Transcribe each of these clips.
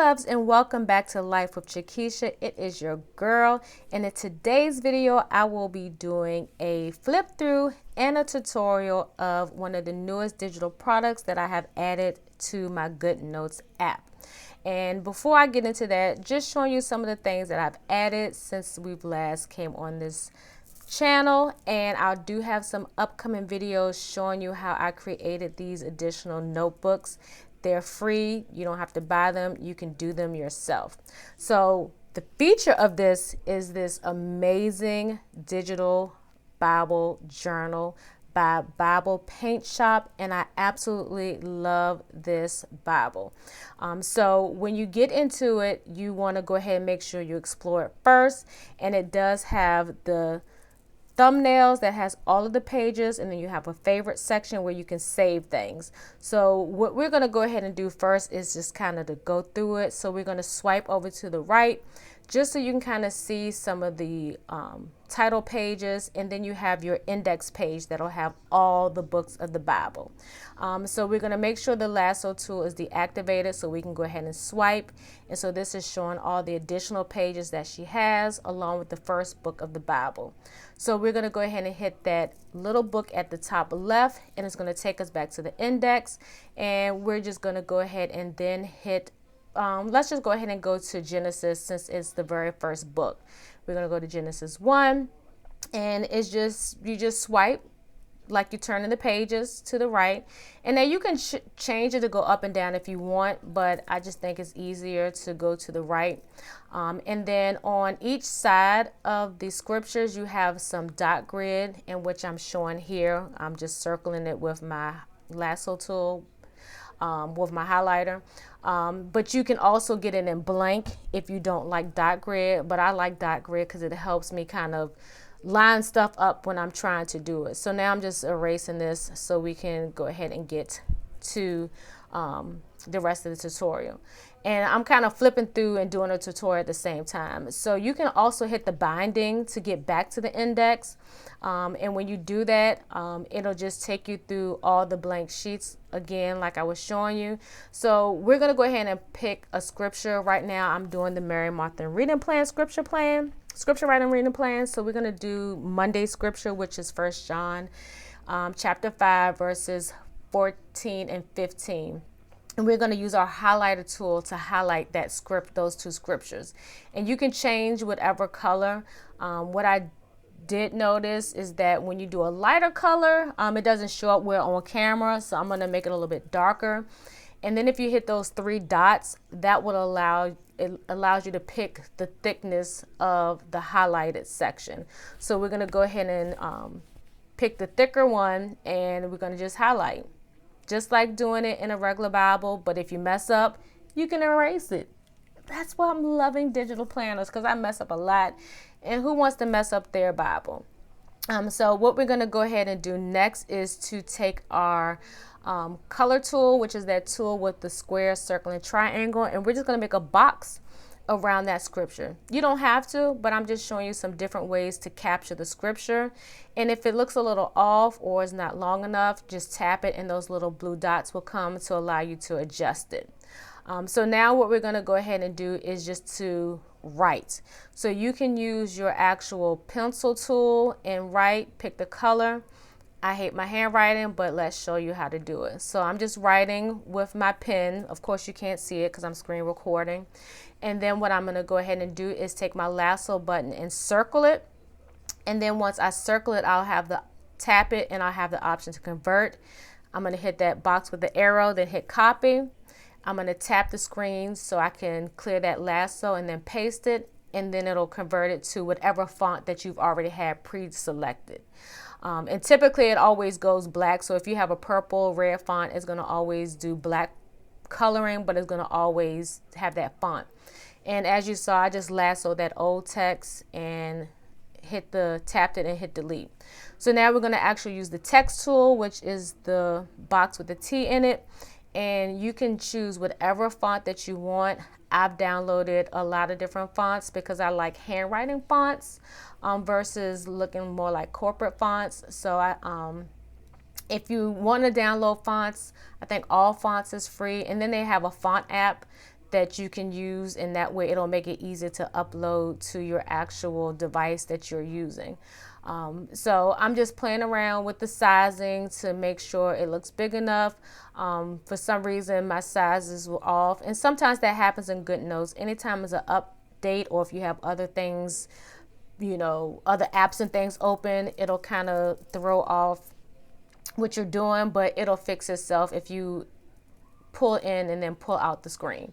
loves, and welcome back to Life with CheKesha. It is your girl, and in today's video I will be doing a flip through and a tutorial of one of the newest digital products that I have added to my Good Notes app. And before I get into that, just showing you some of the things that I've added since we've last came on this channel, and I do have some upcoming videos showing you how I created these additional notebooks. They're free, you don't have to buy them, you can do them yourself. So the feature of this is this amazing digital Bible journal by Bible Paint Shop, and I absolutely love this Bible. So when you get into it, you want to go ahead and make sure you explore it first, and it does have the thumbnails that has all of the pages, and then you have a favorite section where you can save things. So what we're going to go ahead and do first is just kind of to go through it. So we're going to swipe over to the right just so you can kind of see some of the title pages, and then you have your index page that'll have all the books of the Bible. So we're going to make sure the lasso tool is deactivated so we can go ahead and swipe. And so this is showing all the additional pages that she has along with the first book of the Bible. So we're going to go ahead and hit that little book at the top left, and it's going to take us back to the index, and we're just going to go ahead and then hit let's just go ahead and go to Genesis since it's the very first book. We're going to go to Genesis 1, and it's just, you just swipe like you're turning the pages to the right, and then you can change it to go up and down if you want, but I just think it's easier to go to the right. And then on each side of the scriptures you have some dot grid, in which I'm showing here. I'm just circling it with my lasso tool, with my highlighter. But you can also get it in blank if you don't like dot grid, but I like dot grid because it helps me kind of line stuff up when I'm trying to do it. So now I'm just erasing this so we can go ahead and get to the rest of the tutorial. And I'm kind of flipping through and doing a tutorial at the same time. So you can also hit the binding to get back to the index. And when you do that, it'll just take you through all the blank sheets again, like I was showing you. So we're going to go ahead and pick a scripture. Right now I'm doing the Mary, Martha reading plan, scripture writing reading plan. So we're going to do Monday scripture, which is 1 John chapter 5 verses 14 and 15. And we're going to use our highlighter tool to highlight that those two scriptures. And you can change whatever color. What I did notice is that when you do a lighter color, it doesn't show up well on camera. So I'm going to make it a little bit darker. And then if you hit those three dots, that would allows you to pick the thickness of the highlighted section. So we're going to go ahead and pick the thicker one, and we're going to just highlight. Just like doing it in a regular Bible, but if you mess up, you can erase it. That's why I'm loving digital planners, because I mess up a lot, and who wants to mess up their Bible? So what we're going to go ahead and do next is to take our color tool, which is that tool with the square, circle, and triangle, and we're just going to make a box around that scripture. You don't have to, but I'm just showing you some different ways to capture the scripture. And if it looks a little off or is not long enough, just tap it and those little blue dots will come to allow you to adjust it. So now what we're going to go ahead and do is just to write. So you can use your actual pencil tool and write, pick the color. I hate my handwriting, but let's show you how to do it. So I'm just writing with my pen. Of course you can't see it because I'm screen recording. And then what I'm going to go ahead and do is take my lasso button and circle it. And then once I circle it, I'll have the tap it, and I'll have the option to convert. I'm going to hit that box with the arrow, then hit copy. I'm going to tap the screen so I can clear that lasso and then paste it, and then it'll convert it to whatever font that you've already had pre-selected. And typically it always goes black. So if you have a purple, red font, it's going to always do black coloring, but it's going to always have that font. And as you saw, I just lassoed that old text and tapped it and hit delete. So now we're going to actually use the text tool, which is the box with the T in it. And you can choose whatever font that you want. I've downloaded a lot of different fonts because I like handwriting fonts versus looking more like corporate fonts. So if you want to download fonts, I think all fonts is free. And then they have a font app that you can use, and that way it'll make it easy to upload to your actual device that you're using. So I'm just playing around with the sizing to make sure it looks big enough. For some reason my sizes were off, and sometimes that happens in GoodNotes. Anytime there's an update, or if you have other things, you know, other apps and things open, it'll kind of throw off what you're doing, but it'll fix itself if you pull in and then pull out the screen.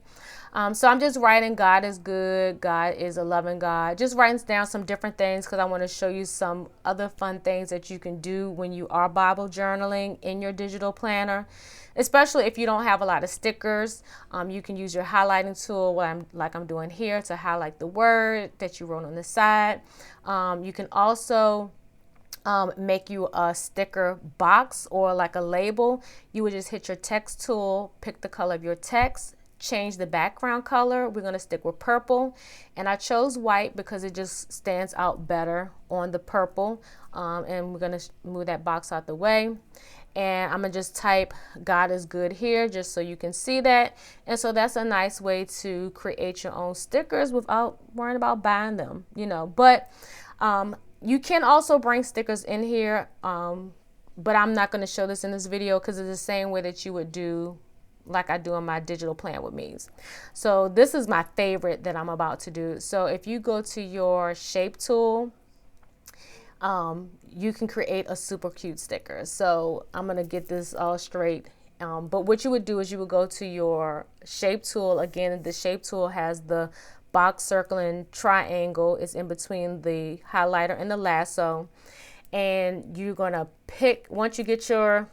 So I'm just writing God is good, God is a loving God, just writing down some different things because I want to show you some other fun things that you can do when you are Bible journaling in your digital planner, especially if you don't have a lot of stickers. You can use your highlighting tool, like I'm doing here, to highlight the word that you wrote on the side. You can also make you a sticker box or like a label. You would just hit your text tool, pick the color of your text, change the background color. We're going to stick with purple, and I chose white because it just stands out better on the purple. And we're going to move that box out the way, and I'm going to just type God is good here just so you can see that. And so that's a nice way to create your own stickers without worrying about buying them, you know. But you can also bring stickers in here, but I'm not going to show this in this video because it's the same way that you would do like I do in my digital plan with me's. So this is my favorite that I'm about to do. So if you go to your shape tool, you can create a super cute sticker. So I'm going to get this all straight. But what you would do is you would go to your shape tool. Again, the shape tool has the box, circle, and triangle. It's in between the highlighter and the lasso. And you're going to pick, once you get your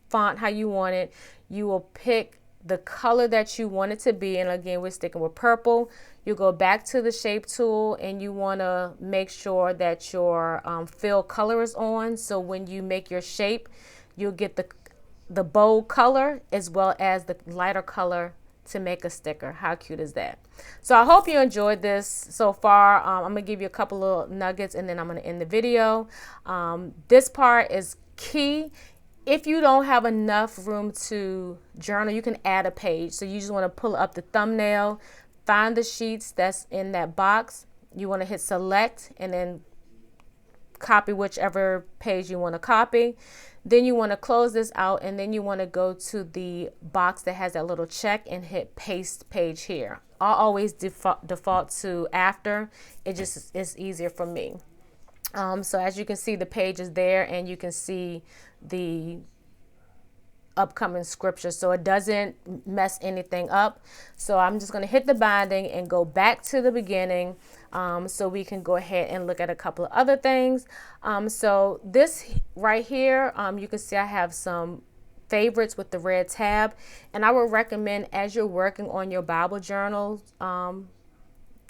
font how you want it, you will pick the color that you want it to be. And again, we're sticking with purple. You go back to the shape tool, and you want to make sure that your fill color is on. So when you make your shape, you'll get the bold color as well as the lighter color to make a sticker. How cute is that? So I hope you enjoyed this so far. I'm gonna give you a couple of nuggets, and then I'm gonna end the video. This part is key. If you don't have enough room to journal, you can add a page. So you just want to pull up the thumbnail, find the sheets that's in that box. You want to hit select and then copy whichever page you want to copy. Then you want to close this out, and then you want to go to the box that has that little check and hit paste page here. I'll always default to after. It just is easier for me. So as you can see, the page is there, and you can see the upcoming scripture, so it doesn't mess anything up. So I'm just going to hit the binding and go back to the beginning, so we can go ahead and look at a couple of other things. So this right here, you can see I have some favorites with the red tab, and I would recommend, as you're working on your Bible journal,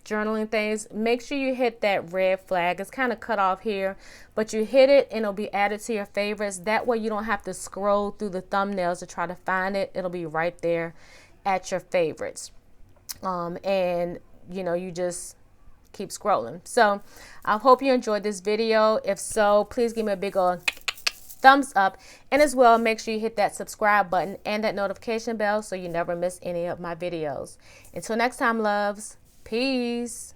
journaling things, make sure you hit that red flag. It's kind of cut off here, but you hit it and it'll be added to your favorites. That way you don't have to scroll through the thumbnails to try to find it. It'll be right there at your favorites. And you know, you just keep scrolling. So I hope you enjoyed this video. If so, please give me a big old thumbs up, and as well, make sure you hit that subscribe button and that notification bell so you never miss any of my videos. Until next time, loves. Peace.